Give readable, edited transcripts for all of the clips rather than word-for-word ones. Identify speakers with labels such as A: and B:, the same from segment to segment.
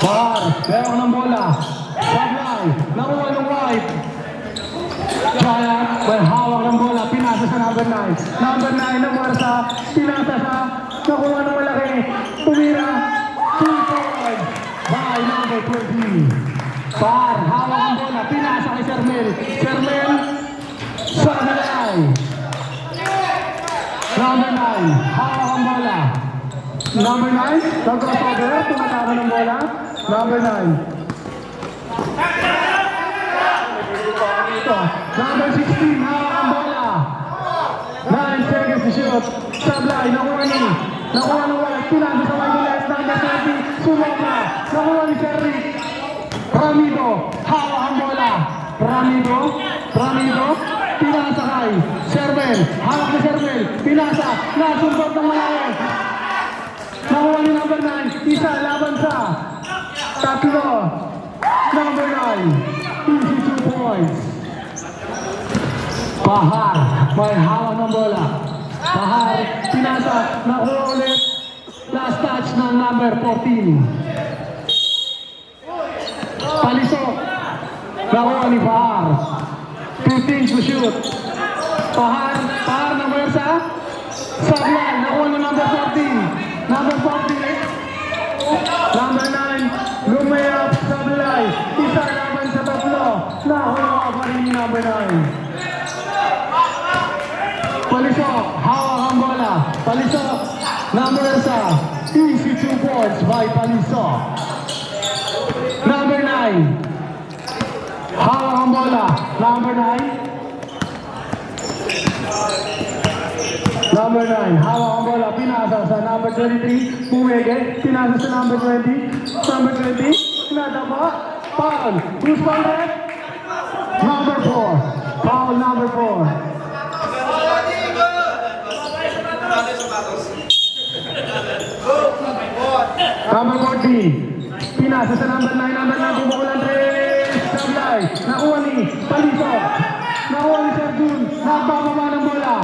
A: Bahar, meron ng bola. Sablay, nakuha ng white. Giant, may hawak ng bola. Pinasa sa number 9. Number 9 na Marsa. Pinasa sa nakuha ng malaki. Tumira. 2 points by number 20. Bahar, hawak ang bola. Pinasa kay Sermel. Sermel, Sablay. Number 9, hawak ang bola. Number 9, nag-crossover, tumatama ng bola. Number 9. Number 16, hawak ang bola. 9 seconds to shoot. Sablay, nakuha ni. Nakuha ng white, pinasa sa white left. Number 30, sumobra. Nakuha ni Cherry. Ramido, hawak ang bola. Ramido, pinasa kay Sermel. Hawak ni Sermel, pinasa. Nasumbot ng malayo. Nakuha ni number 9, isa laban sa tatlo. Number 9, easy 2 points. Bahar, may hawak ng bola. Bahar, pinasa, nakuha ulit. Last touch ng number 14. Palisok, nakuha ni Bahar. 15 to shoot. Bahar na Mersa. Sablay, nakuha ng number 14. Number 14. Number 9, lumayap, Sablay. Isa laban sa tatlo. Nakuha pa rin ni number 9. Palisok, hawak ang bola. Palisok, number 1. Easy 2 points by Palisok. Number 9. Hawak ang bola. Number 9. Number 9. Hawak ang bola. Pinasa sa number 23. Pumege. Pinasa sa number 20. Number 20. Pinadapa. Foul. Who's foul red? Number 4. Foul number 4. Number 14. Pinasa sa number 9. Number 9. Bubukulan rin. Sablay. Nakuha ni Palisok. Nakuha ni Serjun. Nagbababa ng bola.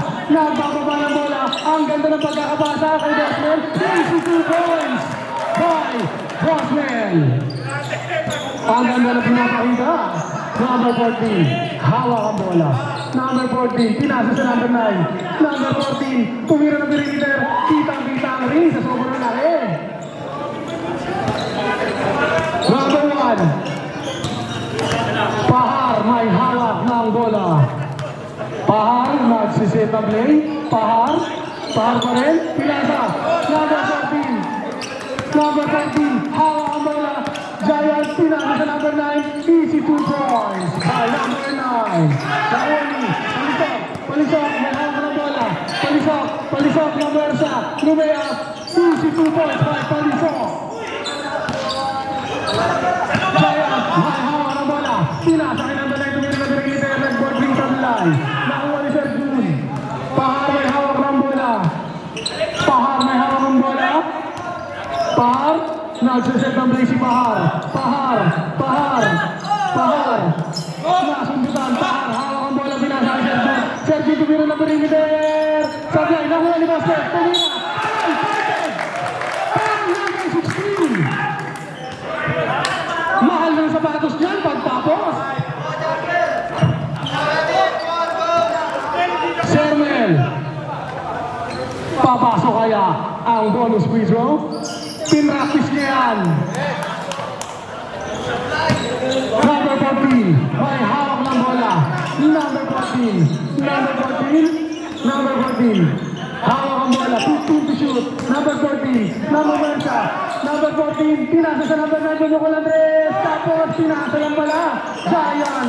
A: Ang ganda ng pagkakabasa kay Boswell. 22 points by Boswell. Ang ganda na pinapakita. Number 14. Hawak ang bola. Number 14. Pinasa sa number 9. Number 14. Tumira ng perimeter. Kitang-kita ang ring sa sobrang laki. Number 1. Bahar may hawak ng bola. Bahar nagsiset ang play. Bahar pa rin. Pinasa. Number 14. Number 14. Hawak ang bola. Giant pinasa sa number 9. Easy 2 points by number 9. Naoni. Palisok. May hawak ng bola. Palisok. Number 1. Lumayap. Easy 2 points by Palisok. Giant, may hawak ng bola. Pinasa kay number 9. Tumira na perimeter. Nag-board ring Sablay. Nakuha ni Serjun. Bahar may hawak ng bola. Bahar. Nagsiset ng play si Bahar. Nasundutan. Bahar. Hawak ang bola. Pinasa kay Serjun. Serjun tumira na perimeter. Sablay. Nakuha ni Basket. Tumira. Mahal ng sapatos niyan pagtapos. Sermel. Papasok kaya ang bonus free throw? Pinractice niya yan. Number 14. May hawak ng bola. Number 14. Hawak ang bola. 15 to shoot. Number 14. Number 14. Pinasa sa number 9. Bumukol Andres. Tapos pinasa lang pala. Giant.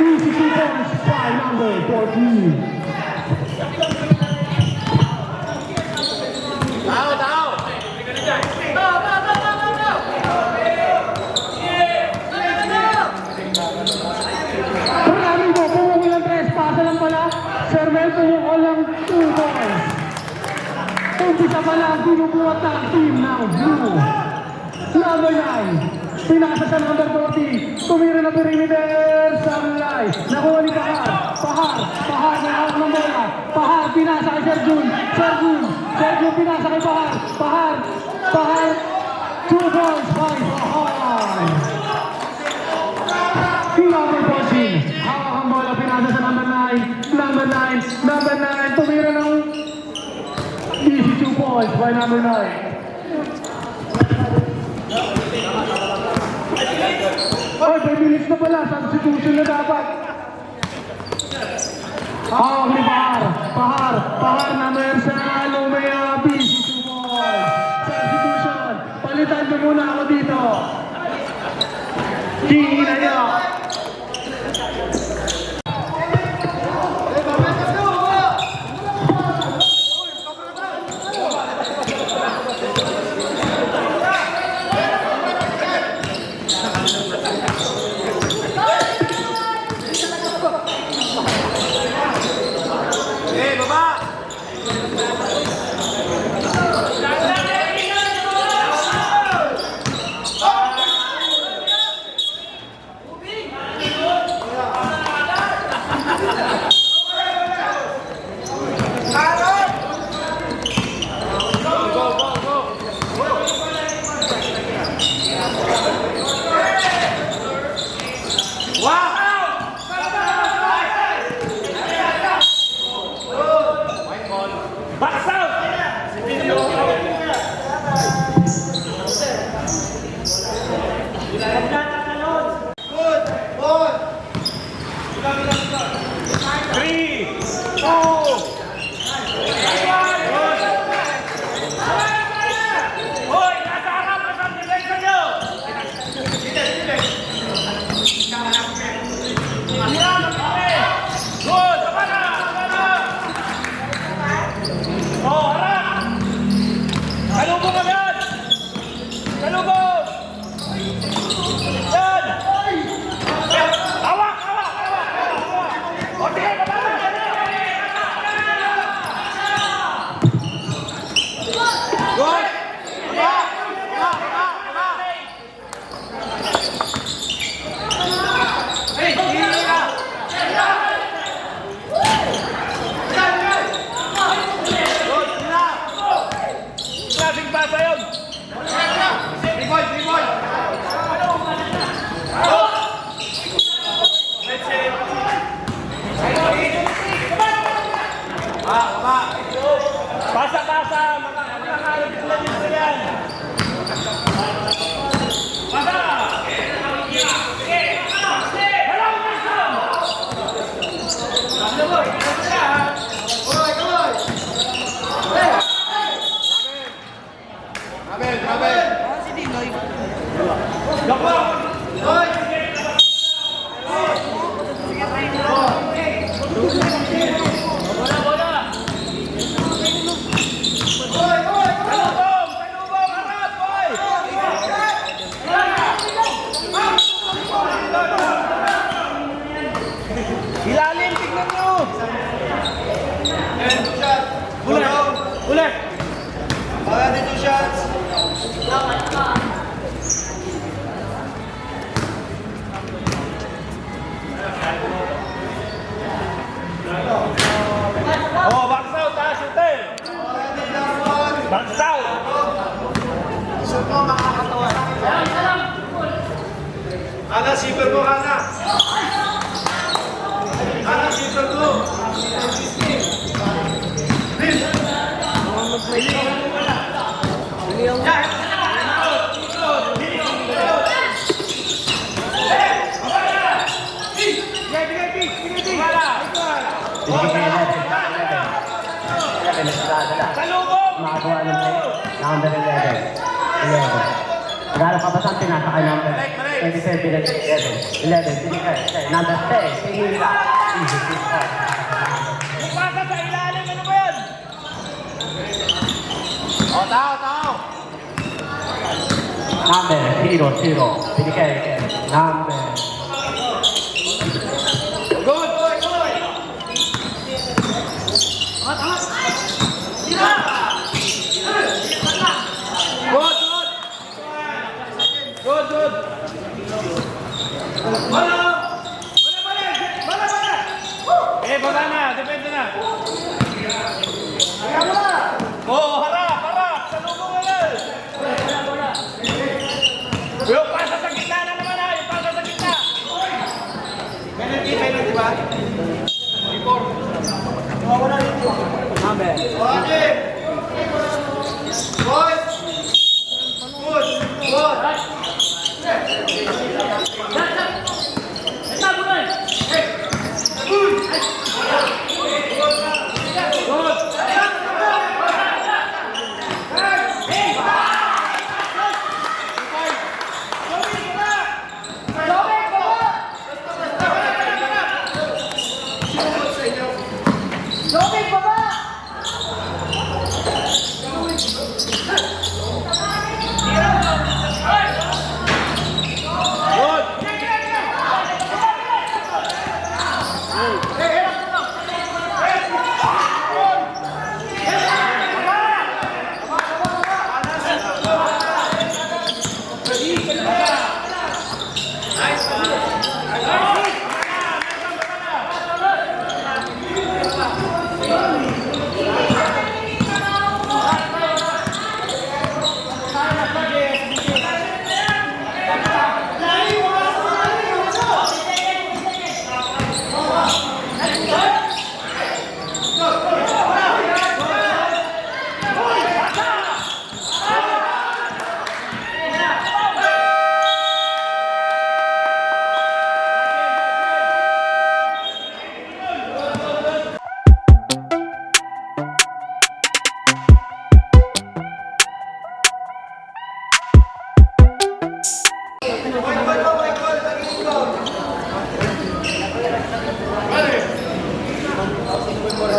A: Easy 2 points by number 14. Ramido. Bumukol Andres. Pasa lang pala. Sermel. Bumukol lang 2 points. Umpisa pa lang, binubuhat ang team ng Blue. Number 9. Pinasa sa number 40. Tumira na perimeter. Sablay. Nakuha ni Bahar. May hawak ng bola. Bahar. Pinasa kay Serjun. Serjun pinasa kay Bahar. 2 points by Bahan. Number 14. Hawak ang bola, pinasa sa number 9. Number 9. Tumira ng easy 2 points by number 9. Oy, 5 minutes na pala. Substitution na dapat. Hawak ni Bahar na Mersa. Lumea, busy 2 points. Substitution. Palitan ko muna ako dito. Hihina niya.
B: Basa-basa, makakaroon sila dito yan. Basa! Ilalim, tignan nyo! Ulit! Baka dito shots! Oh, back south, taas shooter! Back south! Shoot mo, makakatawa. Ana, super mo, Ana! Ana, super mo!
A: Makagawa ng play. Number 11. Nagala pa ba saan pinasakay number 27, 11. Number 10. Pinila.
B: Pasa sa ilalim, ano ba yan? O, tao!
A: Number 0. Pinigay. Number.
B: Good! Good! Bala! Eh, baba na! Depende na! Oh, harap! Salubong na yan!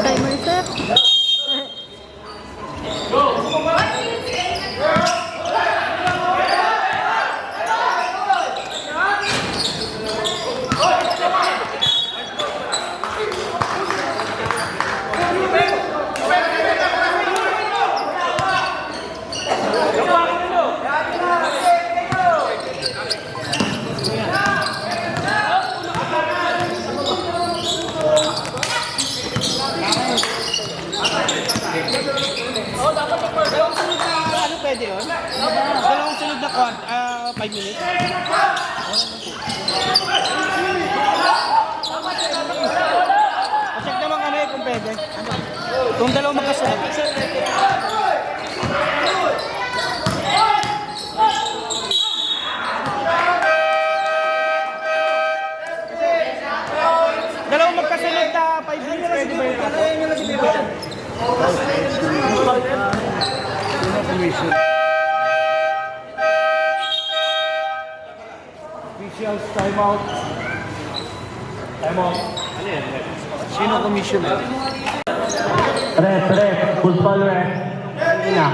C: Timer set.
B: Ano pwede yun? Dalawang sunod na 5 minutes. Check naman ano eh kung pwede. Kung dalawang magkasunod. Dalawang magkasunod na 5 minutes pwede ba yun?
A: Officials, time out. Time out.
B: Sino commissioner?
A: Ref, full foul ref. Ina.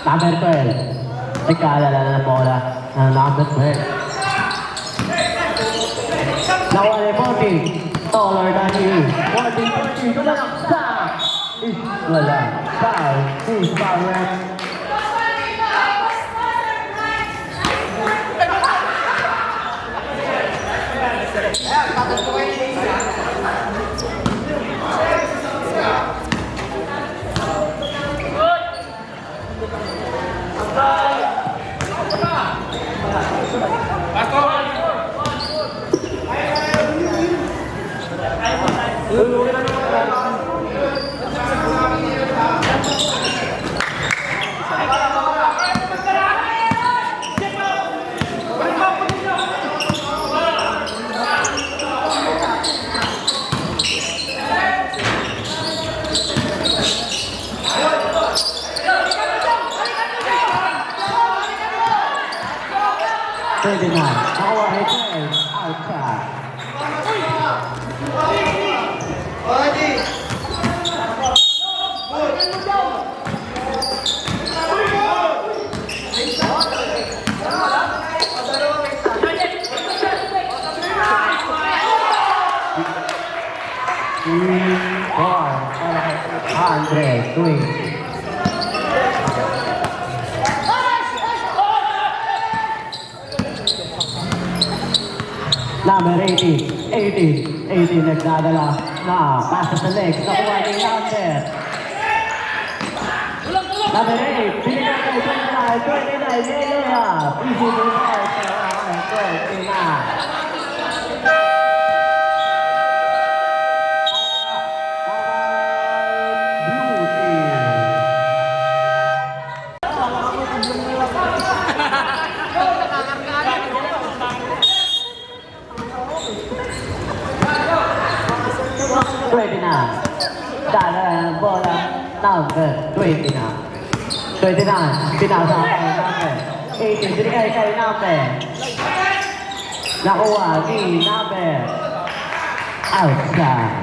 D: Number 12. Nagkaalala na ng bola ng number 12. Nakuha ni 40. Taller than you. 40. Ito na lang. Stop! Wala. Foul. Who's foul ref? Pwede na. Nakuha ni 12. Outside. Andre, twin. Number 18, 18 nagdadala na pasa sa legs, nakuha ni Number. Number 8, binigay kay 29, Lelea. Easy to start sa 29. Dala bola number 29. 29, pinasa kay number 18, binigay kay number. Nakuha ni number. Outside.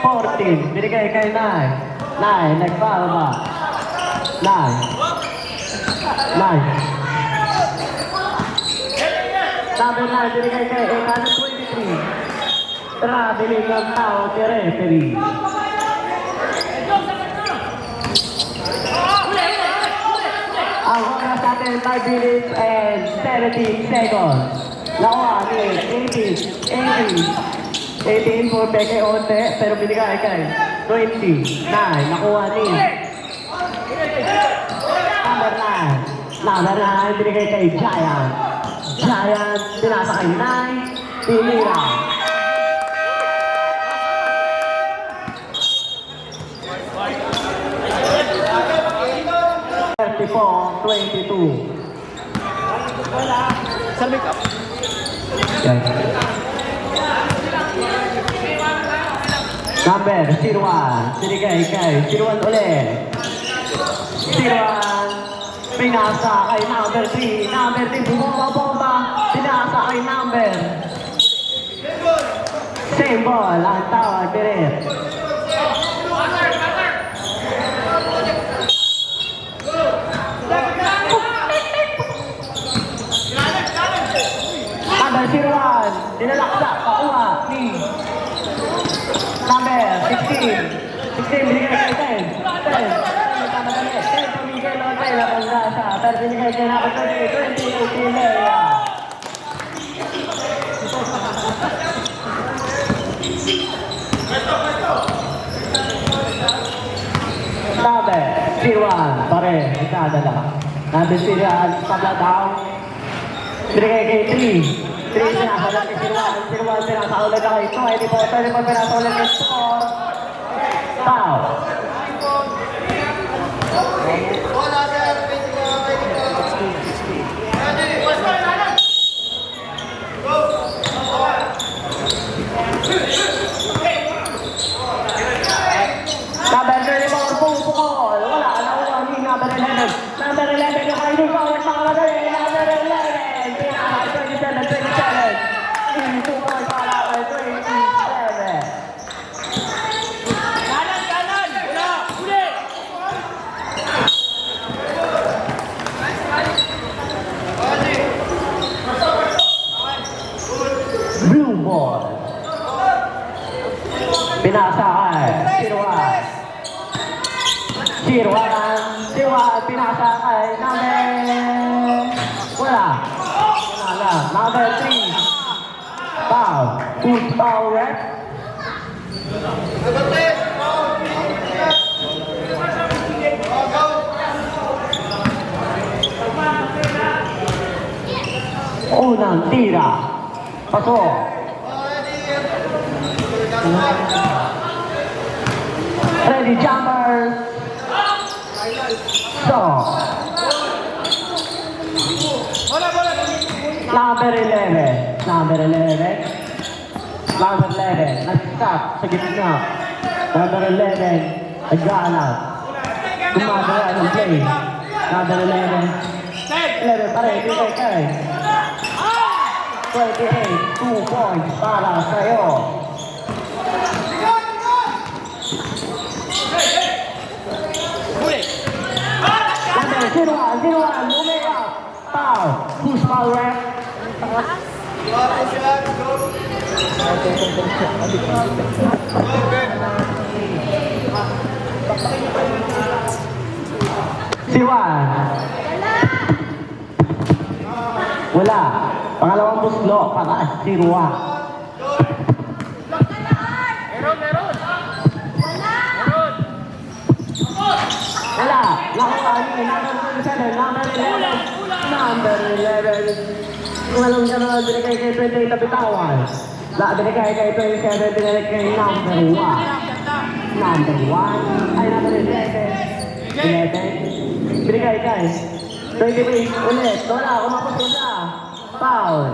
D: 14, binigay kay 9. 9, nagpala ba? 9. Number 9, binigay kay 823. Traveling ang tao ni referee. Ang oras natin 5 minutes and 17 seconds. Nakuha ni 18 for Peke Onte, pero binigay kay 29. Nakuha ni number 9, binigay kay Giant. Giant, pinasa kay 9, pinira. 22.
B: Sabi ka.
D: Number 01, binigay kay 01 ulit. 01, Pinasa kay number 3. Number 3, bumaba. Pinasa kay number. Same ball, ang tawag direct. Number 01, dinalaksa, pakuha ni number 16. 16, binigay kay 10. 10 pamigay lang tayo na pangasa. Pero binigay kay number 20, 18 Leia. Number 01, pare, ikadala. Number 01, tabla down. Binigay kay 3. 3 sinasala kay 01. 01 sinasaulan na kay 2. 24 pinasaulan kay 4. Foul. Number 34, pupukol. Wala, nakuha ni number 11. Number 11, yung kayo forward mga kadali. Number 11, pinaka 27. 2 points para kay 27.
B: Kanan! Wala! Uli!
D: Blue ball. Pinasa kay Sirwan, pinasa kay number... Wala. Number 3. Foul. Who's foul, ref? Unang tira. Pasok. Ready jumpers. So. Number 11. Number 11. Nag-stop sa gitna. Number 11. Nag-aanap. Gumagawa ng play. Number 11. 11 pa rin. Bigay kay 28. 2 points para sa'yo.
B: Uli!
D: Number 01. Lumea. Foul. Who's foul, ref? Siwan. Wala. Pangalawang buslo para Sirwa. Wala. Nakuha ni number 27. Number 11. Walang gano'n, binigay kay 28 na bitawan. Binigay kay 27, binigay kay number 1. Number 1. Ay, number 11. 11. Binigay kay 28 ulit. Wala, kumapos ko siya. Foul.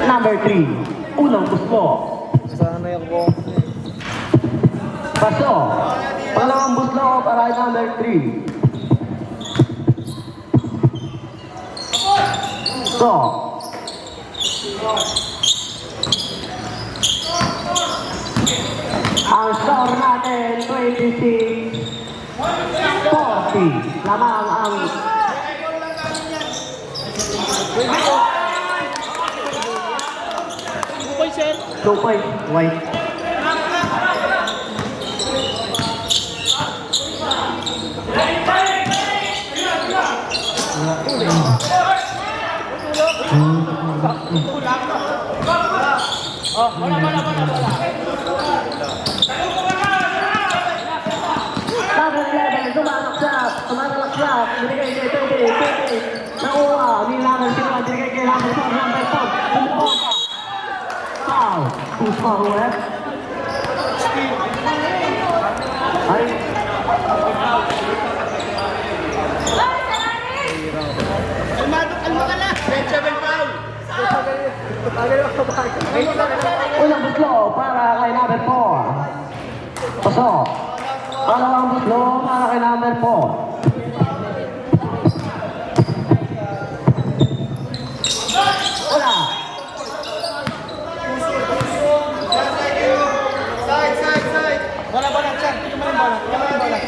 D: Number 3, unang buslo. Paso. Pangalawang buslo para number 3. So. Ang score natin, 26-40. Lamang ang...
B: Sir.
D: 2 points, white.
B: Bola.
D: Number 11, tumataksak. Binigay kay 20. Nakuha, ni number 0, binigay kay number 4, number 4. Foul. Who's forward? Ay,
B: Kalma ka na. Benjamin foul.
D: unang butlo para kay number 4. Pasok. Pangalawang butlo para kay number 4. Wala.
B: Bola, bola, Chan. Tingnan mo yung bola. Tingnan mo yung bola.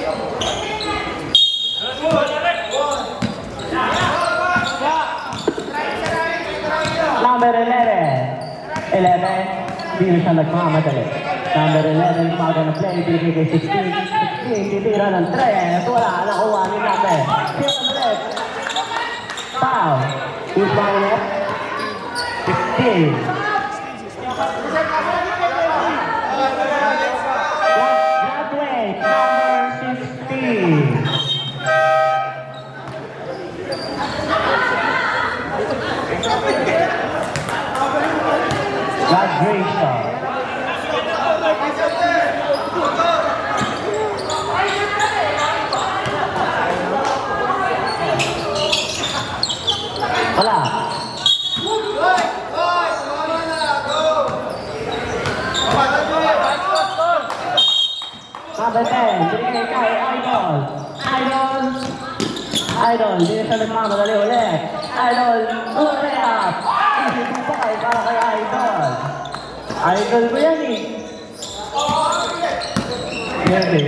D: Number 11. 11. Hindi na siya nagmamadali. Number 11, umaga na play. Binigay kay 16. 16, titira ng 3. Wala, nakuha ni number. Tira ng 3. Foul. Who's foul left? 16. Graduate, number 16. Graduation. Wala. Number 10, binigay kay Idol. Idol. Idol, hindi na siya nagmamadali ulit. Idol, ulit. Easy to buy para kay Idol. Idol mo yan eh. Pwede.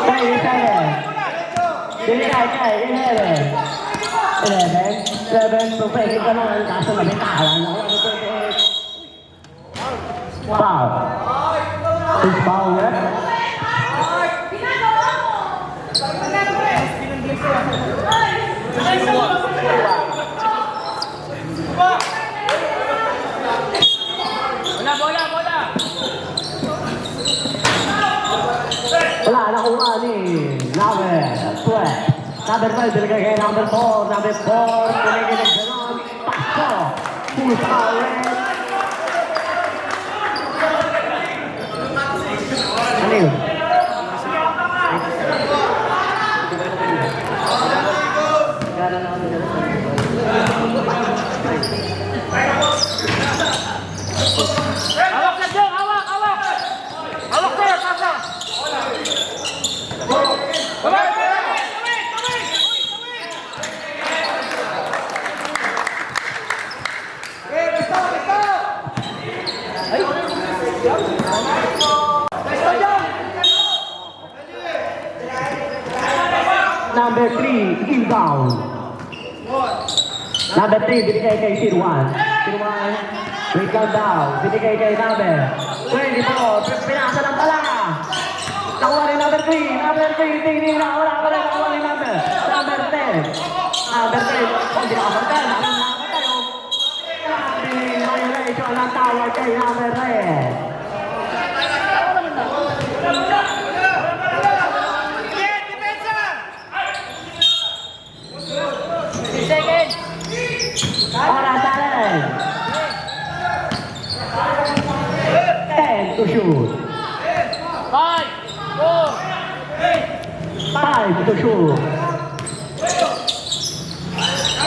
D: Kay 11. Binigay kay 11. 11, perfect ka naman, kaso nabitawan ako. Foul. Is foul left? Wala, nakuha ni number 12. Number 12, binigay kay number 4. Number 4, binigay ng ganon. Pasko. Who's foul left? Ano yun?
B: Hawak na dyan! Hawak! Hawak! Hawak sir! Pasa!
D: Number 3, inbound. Number 3, binigay kay Sirwan. Sirwan, wait lang daw. Binigay kay number 24. Pinasa ng pala. Nakuha rin number 3. Number 3, tingin na. Wala pa rin. Nakuha rin number 10. Number 10. Hindi nakapagay. Nakapagay. Violation ng tawag kay number 10. Oras natin. 10 to shoot.
B: 5, 4,
D: 5 to shoot.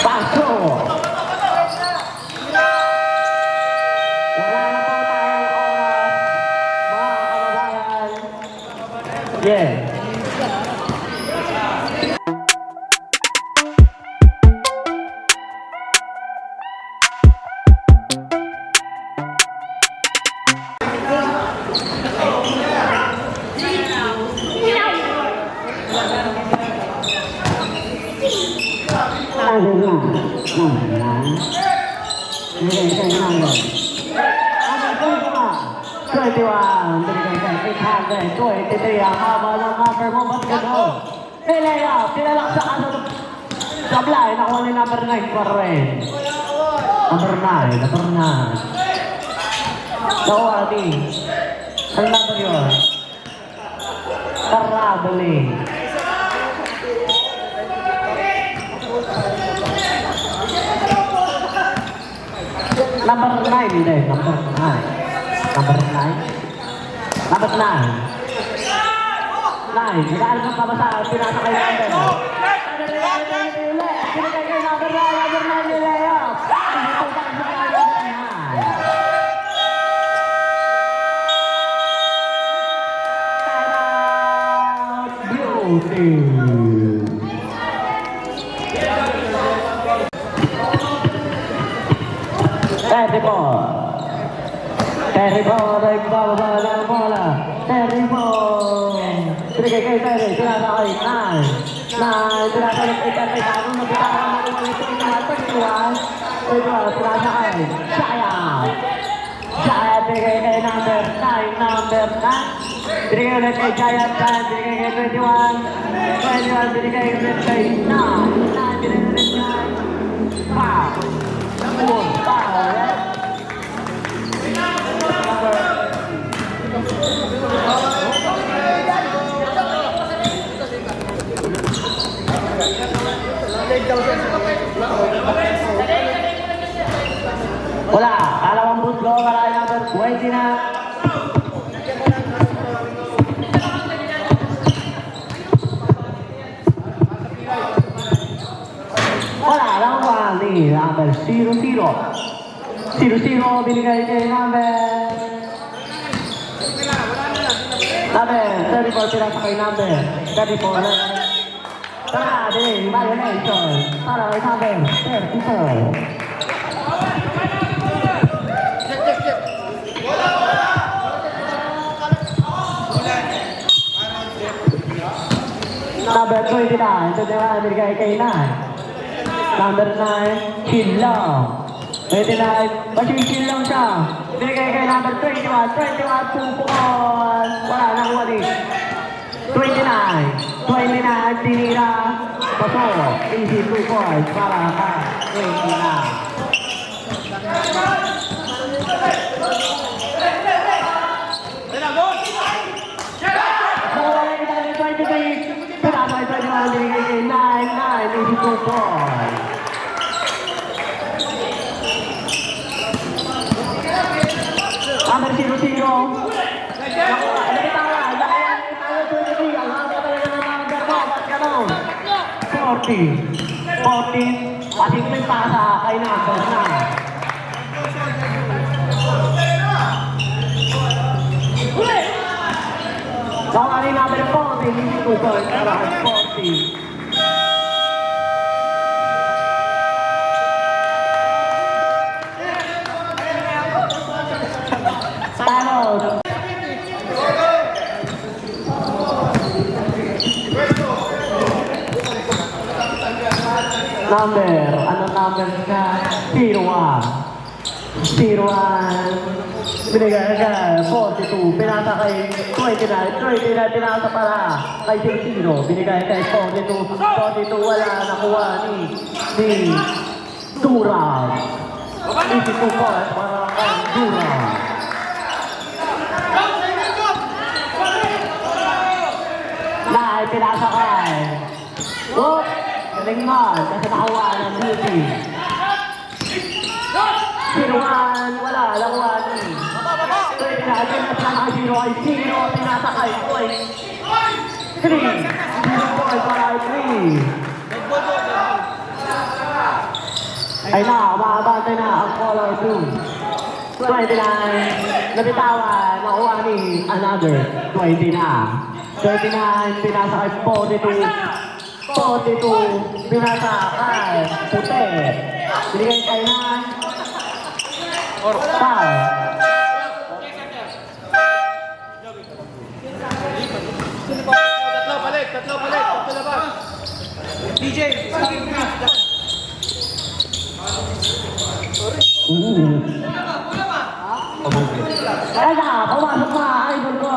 D: Paso. Wala na po tayong oras, mga kababayan. Yeah. Sablay, nakuha ni number 9 pa rin. Number 9. Nakuha ni. Ang number yun. Karabali. Number 9 hindi. Number 9. Number 9. Number 9. 9. Nag-aaral ka pa ba sa pinasa kay number? Pinagay kay number 9. Number 9 yung layup. Beauty. Terrible, nagbababa ng bola. Terrible. Binigay kay Terry, tinatawag kay 9. 9, tinatawag kay Terry, bago nabitawan ng umalis ng mga 31. 31, tinatawag kay Jaya. Jaya, binigay kay number 9, number 9. Binigay ulit kay Jaya, binigay kay 21. 21, binigay ulit kay 9. 9, binigay ulit kay 5. Foul. Wala, kalawang buslo, kalawang number 20 na. Wala, lang wali, number 00. 00, binigay kay number 34, sila sa kay number 34 na. Tara, din, violation. Para kay number 34. Number 29, ito na binigay kay 9. Number 9, chill lang. 29, chill lang siya. Binigay kay number 21, 21, pupukon. Wala nang wali. 29, tinira. Paso, easy 2 points para ka. 29. Number 00. Naku, 40. Pati ko yung pasa kay number 9. Naku, ano yung number 40? Hindi ko ito. 40. Number, anong number ka? 01. 01. Binigay ka, 42. Pinasa kay 29. 29, pinasa para kay 00. Binigay kay 42. 42, wala nakuha ni Durag. 52 points para kay Durag. Lahat, pinasa kay. Whoop! Galing mo, kasi nakawa ng beauty. 01, wala, nakuha ni. 29, pinasa kay 0 ay 0, pinasa kay 3. 0 points para kay 3. Ay na, makabantay na ang color 2. 29, nabitawan, nakuha ni another 20 na. 39, pinasa kay 42. 42, binasa kay puti. Binigay kay 9. Foul.
B: Tatlo labas. DJ,
D: Ay na, pumasok na, idol ko.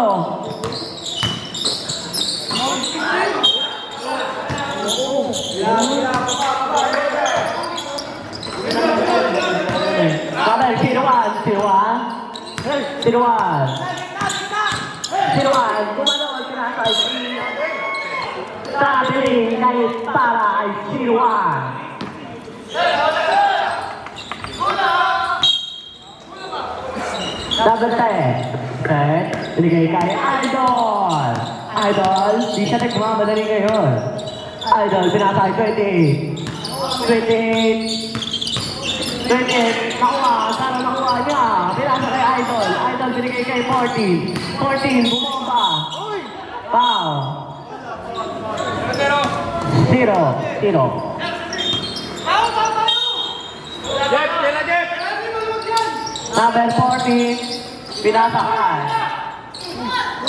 D: Kabel, sinuan, kumanon, sinasay, sabi kay para ay sinuan. Number 10. Binigay kay Idol. Idol, di siya nagmamadali ngayon. Idol, binasa kay 28. 28. Nakuha. Sana nakuha niya. Binasa kay Idol. Idol, binigay kay 14. 14, bumomba. Foul. 0.
B: Jeff, tila Jeff!
D: Number 14, pinasa ka.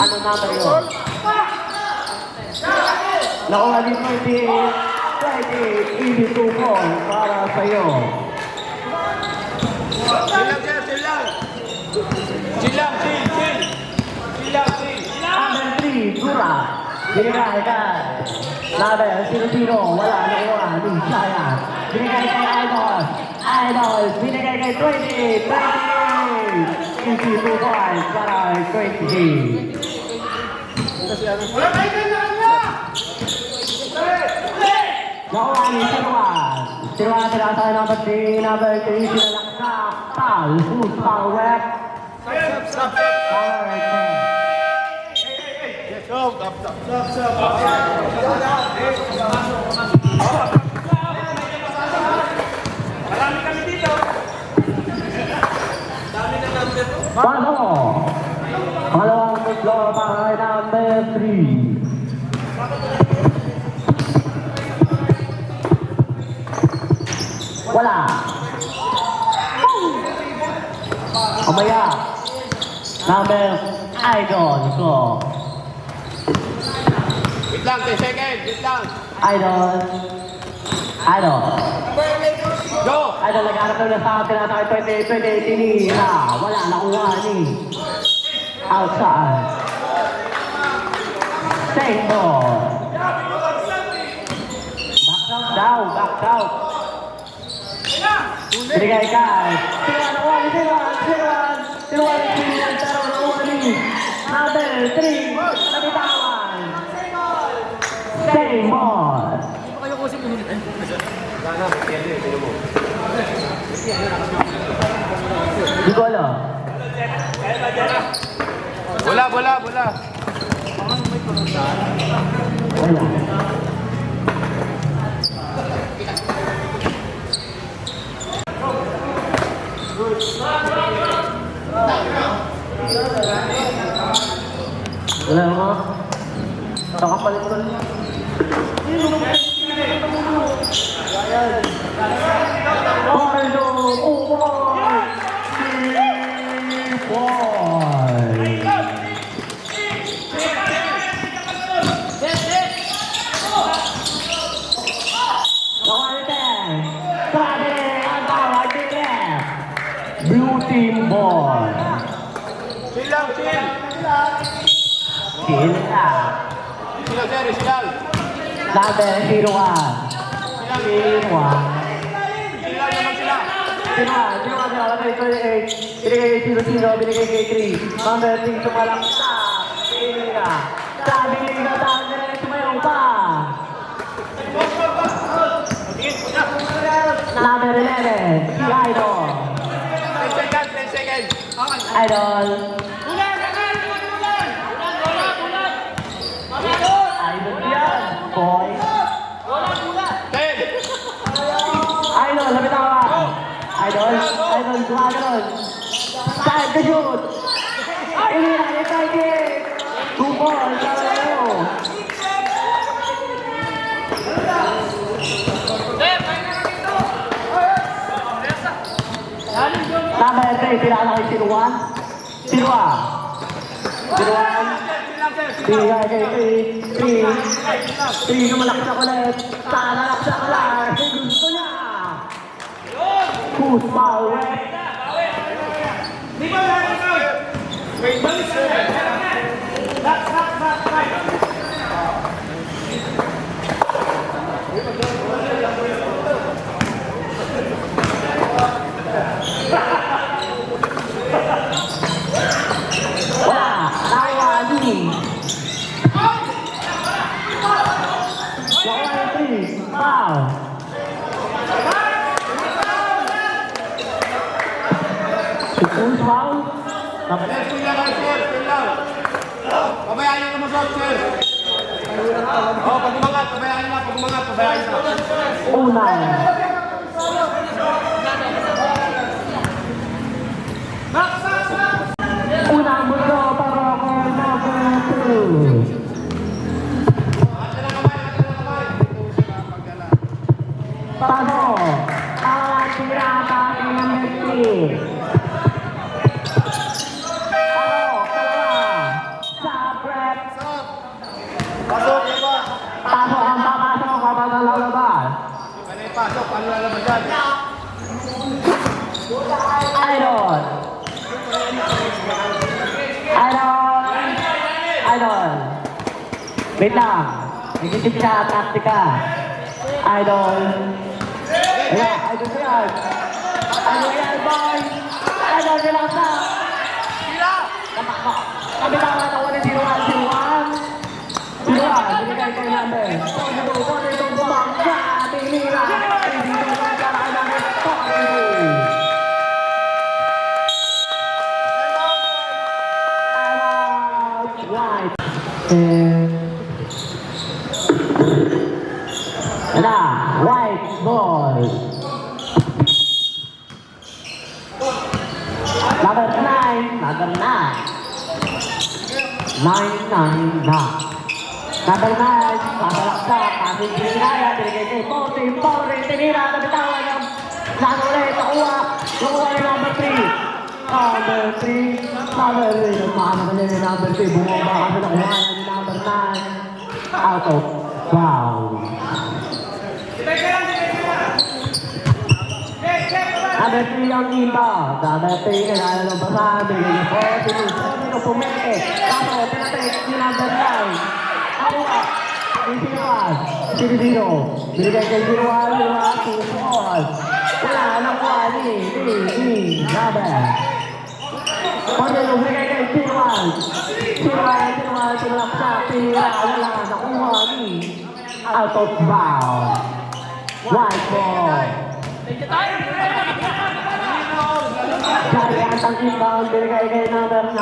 D: Ano number yun? Nakuha ni 20, easy to ball para sa'yo.
B: Chill lang, Jeff, chill lang! Chill lang, chill, chill! Chill lang, chill!
D: Number 3, Dura. Binigay kay number 0-0, wala nakuha ni Shaya. Binigay kay Idol. Idol, binigay kay 20, 28. Easy to ball para 20. Nakuha ni Siruan. Siruan tinasa number 3, number 3, sinalaksak. Foul, food, foul, rep. Power, Paano? Pangalawang floor para number 3. Wala. Kamaya. Number Idol ko.
B: Wait lang, 10 seconds, wait lang!
D: Idol. Idol.
B: Go!
D: Idol, nag-arap na sa tinatawag 20, tinira. Wala, nakuha ni. Outside. Same ball. Back down. Binigay kay. Sinuan, pero nakuha ni. Number 3, nabitawan. Same ball. Di ko alam.
B: Bola!
D: Wala. Wala mo. Nakapalit ko lang. Marlo! Oh, boy! Blue team ball.
B: Chill lang, chill!
D: Chill lang.
B: Chill lang, Jerry, chill lang!
D: Number 01.
B: Chill lang,
D: 01.
B: chill lang naman sila!
D: Binigay kay 0-0, binigay kay 3. Number 3, sumalang sa Pinila. Sabi nila, sumayaw pa. Number 11, si Idol.
B: 10 seconds!
D: Idol. Idol yan, boy.
B: 10!
D: Idol, nabitawan. Idol, gumagano'n. Time to shoot. Inilalay tayo kick. 2 balls, sarado. Number 3, pinala kay Siruan. Siruan. Bigay kay 3. 3 na malaksak ulit. Sana laksak ulit. Gusto niya. Who's foul? Who's foul?
B: Chill lang kayo, sir. Chill lang. Pabayaan nyo naman shot, sir. Pag umangat, pabayaan nyo na. Pag umangat, pabayaan nyo na.
D: Unang. Unang mundo para kay number 2. Paso. Ang tira pa kay number 3. Sa prep.
B: Pasok, iba.
D: Paso ang papasok habang nalalabas.
B: Ano yung pasok? Ano lalaban dyan?
D: Idol. Idol. Idol. Wait lang. Nag-isip siya, taktika. Idol. Yeah, idol yan. Idol yan, boy. Idol nilang sa. Kapitawa na 1-0-1-0-1. Binigay kayo namin. Pagkito bangka. Tinira. Dito sa karaan namin. Right. Ada white ball. Number 9, number 9. 9 na. Number 9, pasalaksak, kasing binigaya, binigay kay Porting, tinira, nabitawan ng ulit, nakuha ni number 3. Number 3, umama ka niya ni number 3, bumaba kasi nakuha niya ni number 9. Out of bounds. Number 3 ang iba. Number 3 kailangan ng basahan. Binigay niya Porting, sino pumeke. Tapos, tinatek si number 9. Nakuha. Sino. Binigay kay Sinuan, Sinuan. Wala, nakuha ni Robert. Porting, binigay kay Sinuan. Sinulaksak, tira, wala, nakuha ni out of bounds. White ball. Giant ang inbound, binigay kay number 9.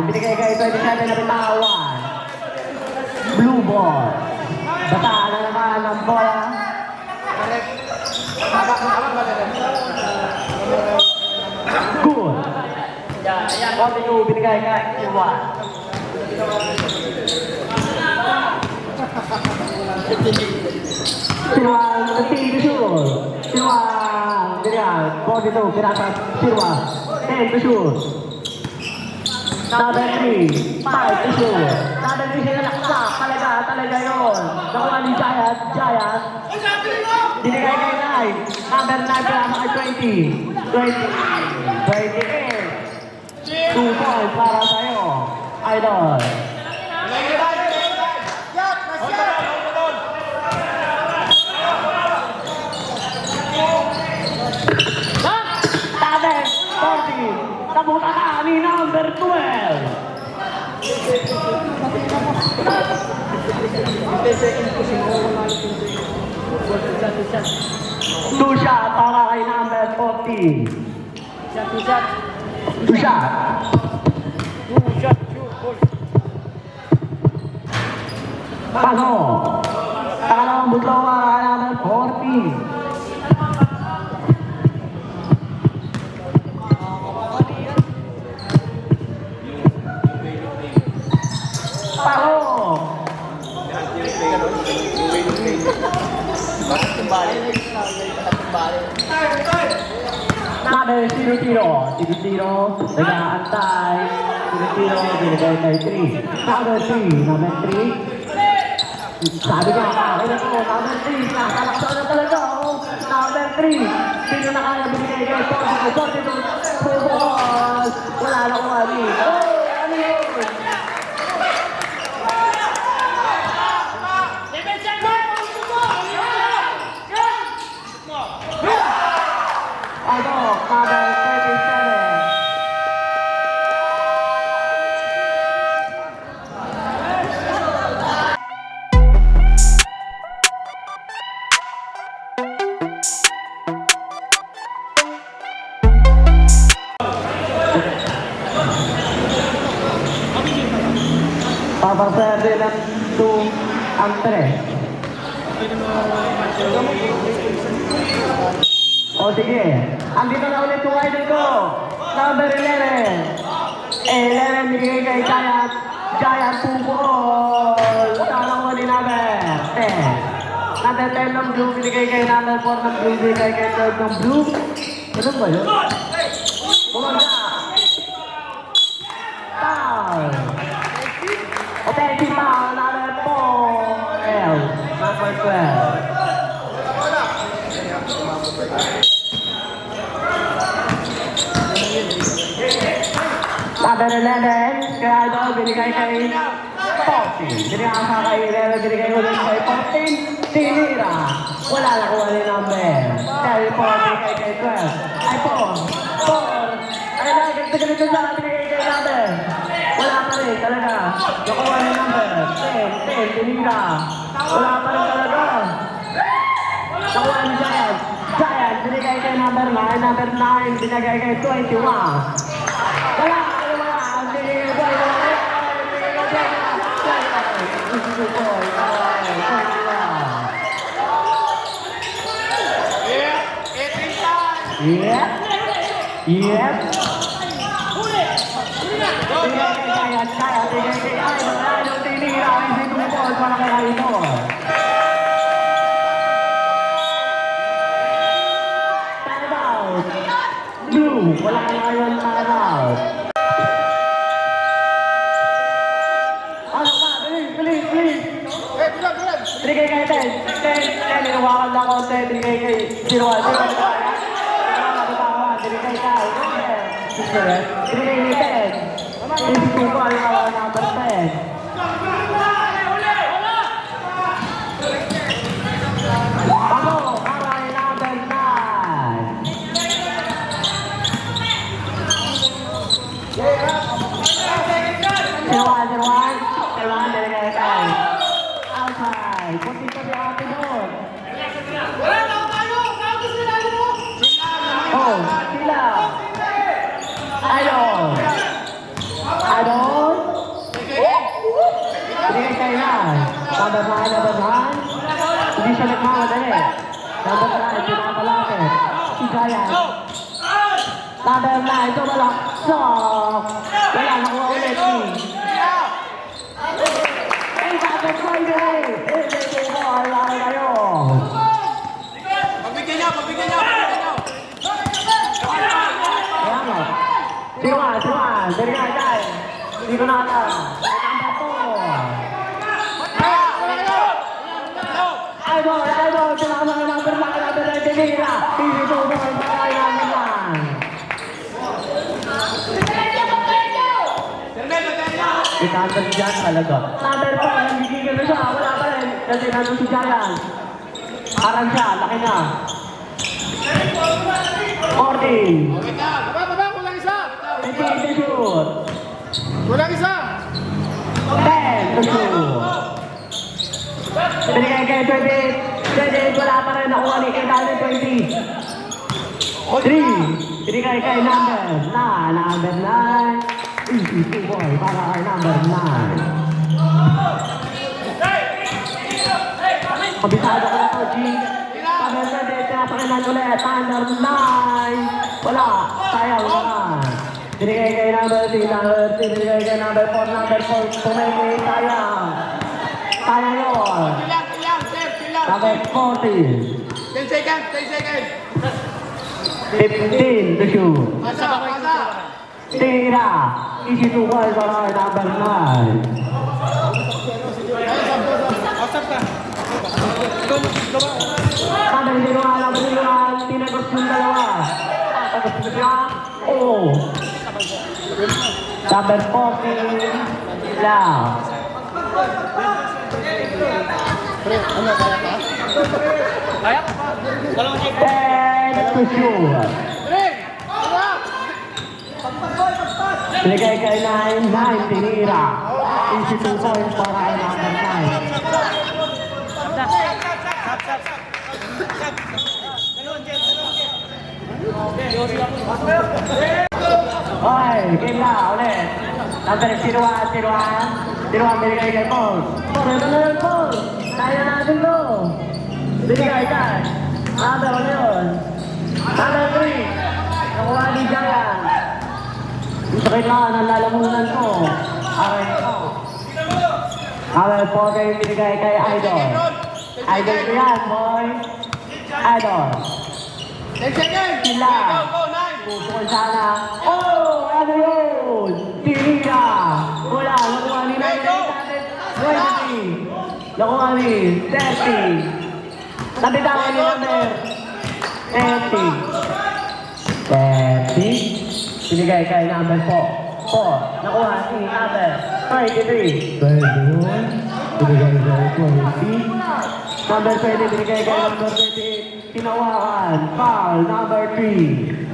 D: Binigay kay 27 na bitawan. Blue ball. Bataan na naman ang bola. Good. Continue, binigay kay Iwan. Sinuan, team to shoot. Sinuan, binigay. 42, pinasas. Sinuan, 10 to shoot. Number 3, 5 to shoot. Number 3 siya nalaksak. Talaga yun. Nakuha ni Giant. Binigay kay 9. Number 9 pinasas kay 20. 28. 2 points para sa'yo. Idol. Taben, 40. Nabuta ka ni number 12. Two shot para kay number 14. Two shot. Paso. Takalawang butlo para kay number 14. Nabe, tiro. Nag-aantay. Tiro, binigay kay 3. Number 3. Sabi niya, okay na po, number 3. Nakakalaksan na talaga, number 3. Sino na kaya binigay kay 42. Wala na kung ano yun. Ano yun? Number 37. Papaswerte ng 2 ang 3. O sige, andito na ulit yung idol ko. Number 11. 11 bigay kay Giant. Giant Pupol. Tanong mo ni number 10. Number 10 ng blue binigay kay number 4 ng blue binigay kay 12 ng blue. Ano ba yun? Bumagsak. Foul. Offensive foul, number 4. Number 12. Number 11, kaya ito binigay kay 14. Binigay ka kay 11, binigay ulit kay 14. Tinira. Wala na kuha ni number. Kay 4, binigay kay 12. Ay 4. Ay na, ganito siya, binigay kay number. Wala pa rin talaga. Nakuha ni number. 10, tinira. Wala pa rin talaga. Nakuha ni Giant. Giant, binigay kay number 9. Number 9, binigay kay 21. Wala. Yep. Yep. Kaya, tinira. Hindi tumipol para kaya ito. Time out. Blue. Wala na ngayon time out. Ano ka? Bilis. Binigay kay 10. Ninawakan na konti. Binigay kay 0-1. Binigay kay Binigay ni 10. Hindi ko pa yung number 10. Ako, karay number 9. Zero-one, binigay kay outside. Kunti ka di atin doon. Oh, sila. Idol. Binigay kay Nan. Number 9. Hindi siya nagmamadali. Number 9, pinapalapit. Si Giant. Number 9, tumalak. So, wala nakuha ulit. Ay, bakit ko hindi? Hindi ko alam kayo.
B: Pagbigyan niya.
D: Siruan. Binigay kay. Hindi ko na alam. Idol. Sinama ng number 9. Tinira. Hindi ko ba ang bagay number 9. Itatag dyan talaga. Number 4. Nagigigil na siya. Wala pa rin. Kasi nandun si Giant. Parang siya. Laki na. 14.
B: Baba, kulang isa.
D: Hindi shoot.
B: Kulang isa.
D: 10 to shoot. Binigay kay 28. Wala pa rin. Nakuha ni 820. 3. Binigay kay number 9. Number 9. Easy to boy para kay number 9. Kabisado ko na to, G. Number 7. Tinapakinan ulit. Number 9. Wala. Sayang naman. Binigay kay number 3. Binigay kay number 4. Number 4. Tumingin. Sayang. Sayang yun. Number 40.
B: 10 seconds.
D: 15 to shoot.
B: Pasa.
D: Tira. Easy to goal para kay number 9. Kada hindi ko alam tinagos yung dalawa. Tapos siya. Oh. Number 14. Lang. And to shoot. Binigay kay 9, tinira. Easy to points para kay number 9. Okay, game na ulit. Number 01. Tinuha, binigay kay Paul. Paul, ito na yun, Paul. Kaya natin to. Binigay ka. Number, ano yun? Number 3. Nakuha ni Giant. Sakit na, nalalamunan ko. Aray ko. Aray po kayo binigay kay Idol. Idol ko yan, boy. Idol.
B: 10 seconds!
D: Sila.
B: Go, go, 9!
D: Pupukol sana. Oh, ano yun? Tinira. Wala, nakuha ni
B: Go!
D: 20. Nakuha ni 30. Nabitawan ni number 30. Binigay kay number 4. Nakuha si number 33.
A: Pwede yun. Binigay kay 20.
D: Number 20, binigay kay number 28. Tinawakan. Foul, number 3.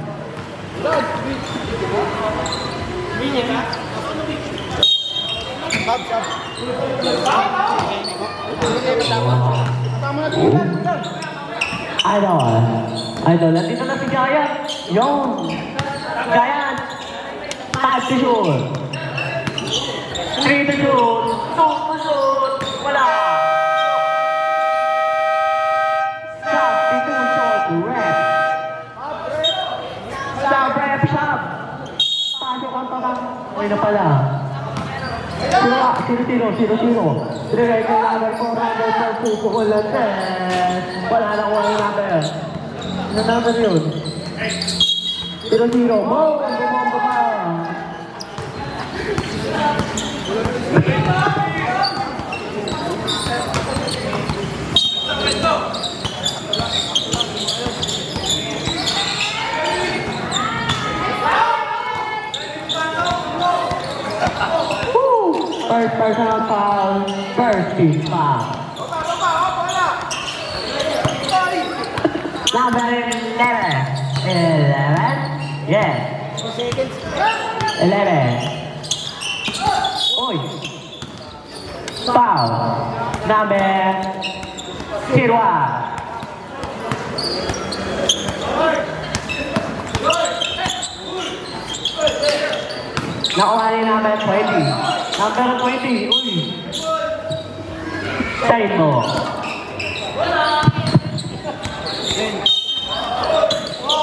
D: Idol, nandito na si Giant. Yung Giant. 5 to shoot. 3 to shoot. 2 to shoot. Wala. Substitution. Rep. Stop, rep, stop. Pasok ang tatang. Okay na pala. Zero. Binigay kay number 4, number 4, pupukol lang din. Wala na kuha yung number. Ano number yun? 0-0. Mo! Bumombo ka! First personal foul, first team foul. Number 11. 11? Yes. 11. Oy. Foul. Number 01. Nakuha ni number 20. Number 20. Uy. Side mo.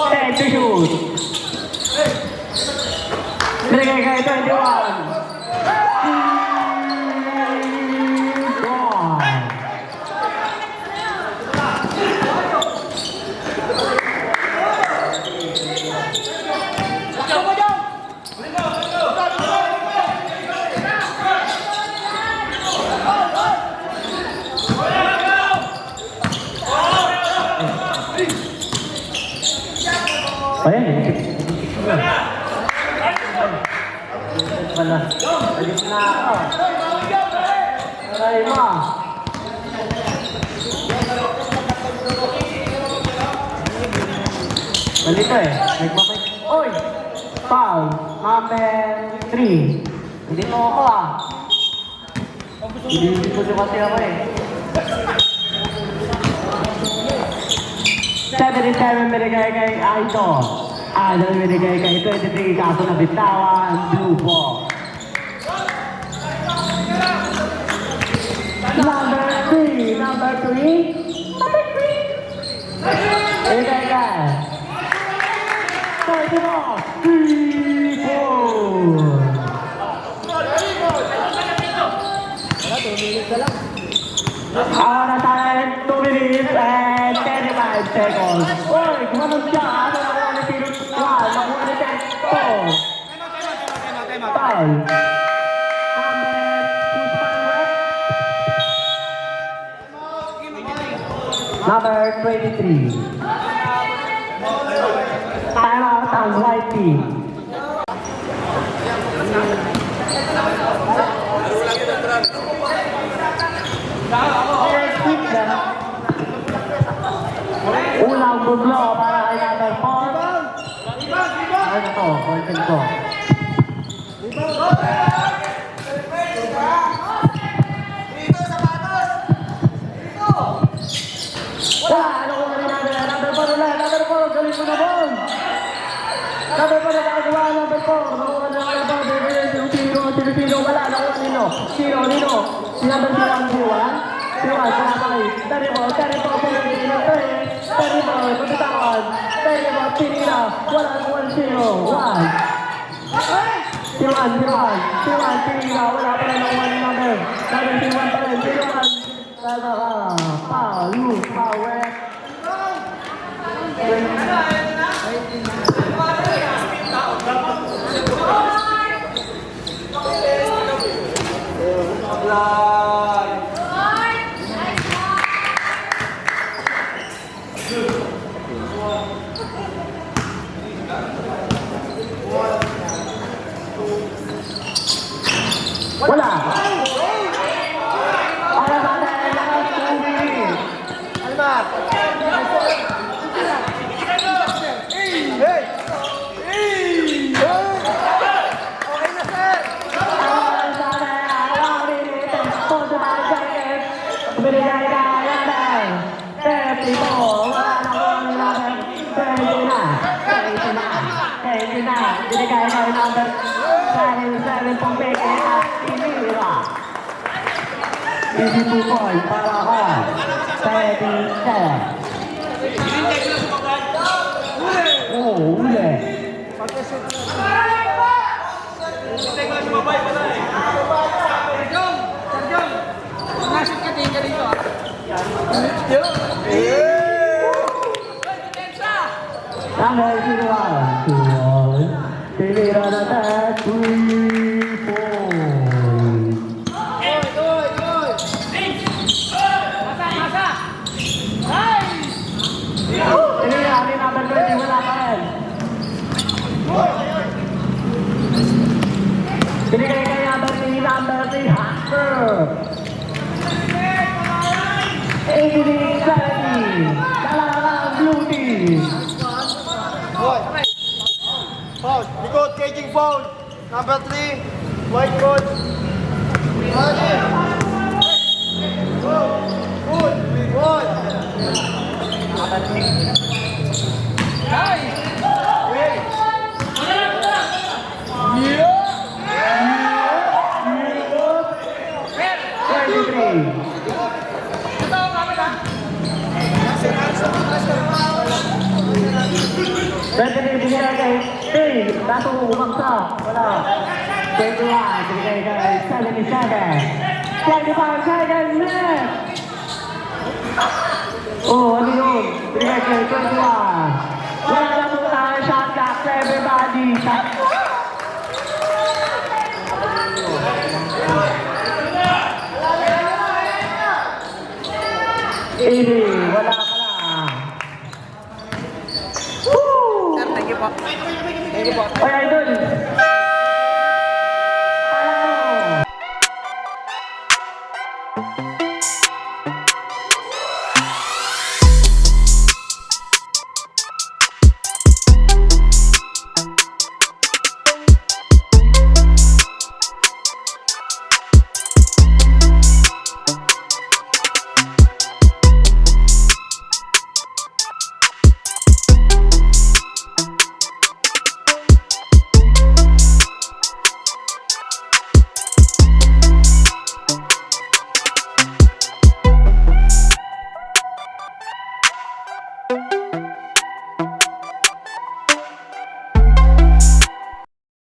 D: Ten to shoot. Binigay kay 21. Ayan. Wala. Alis na ako. Aray mo. Malito eh. Nagpapay. Oy! Foul. Number 3. Hindi mo ako ah. Hindi ko kasi ako eh. 77 binigay kay Idol. Idol binigay kay 23, kaso nabitawan, blue ball. Number 3. Number 3. Number 3. Binigay kay 34. 3, 4. Ahora tayo 2 minutes and 35 seconds. Uy, gumanon siya. Ano nakuha ni Tiro? Nakuha ni Tiro. Foul. Number 23. Time out ang white team. Ulang buglo para kay number 4. Ano to? Content ko. Wala! Ano ko na natin? Number 4 ulit! Number 4! Galing mo na bon! Number 4 nakagawa! Number 4! Nakuha na number 4! Bibigyan yung tiro! Sino wala nakuha nino. Sino? Si number 1, Siwan. Siwan, pinapakay. Terrible, Pilipino. Terrible, kapitawan. Terrible, tinira. Wala nakuha sino. 1. Siwan, tinira. Wala pa rin nakuha ni number. Number Siwan pa rin. Siwan. Foul, loose, foul, red. Wala. Para sa atin, lakas tubig. Easy 2 point para ka. 37. Oh, uli. Number 1. Tinira na tayo. 3 points. Tinira ni number 20. Wala pa rin. Tinigay kay number 3. Hacker. 80-70. Talagang blue team.
B: Foul. Likod, caging foul. Number 3. White coach. Good. Good.
D: Dato umangsa, wala. 21, binigay kay 77. 25 seconds left. Oh, ano yun? Binigay kay 21. Wala na po tayo shot clock, everybody. Shot. Ini, wala ka na. Woo!
B: Thank you po.
D: Oy, idol!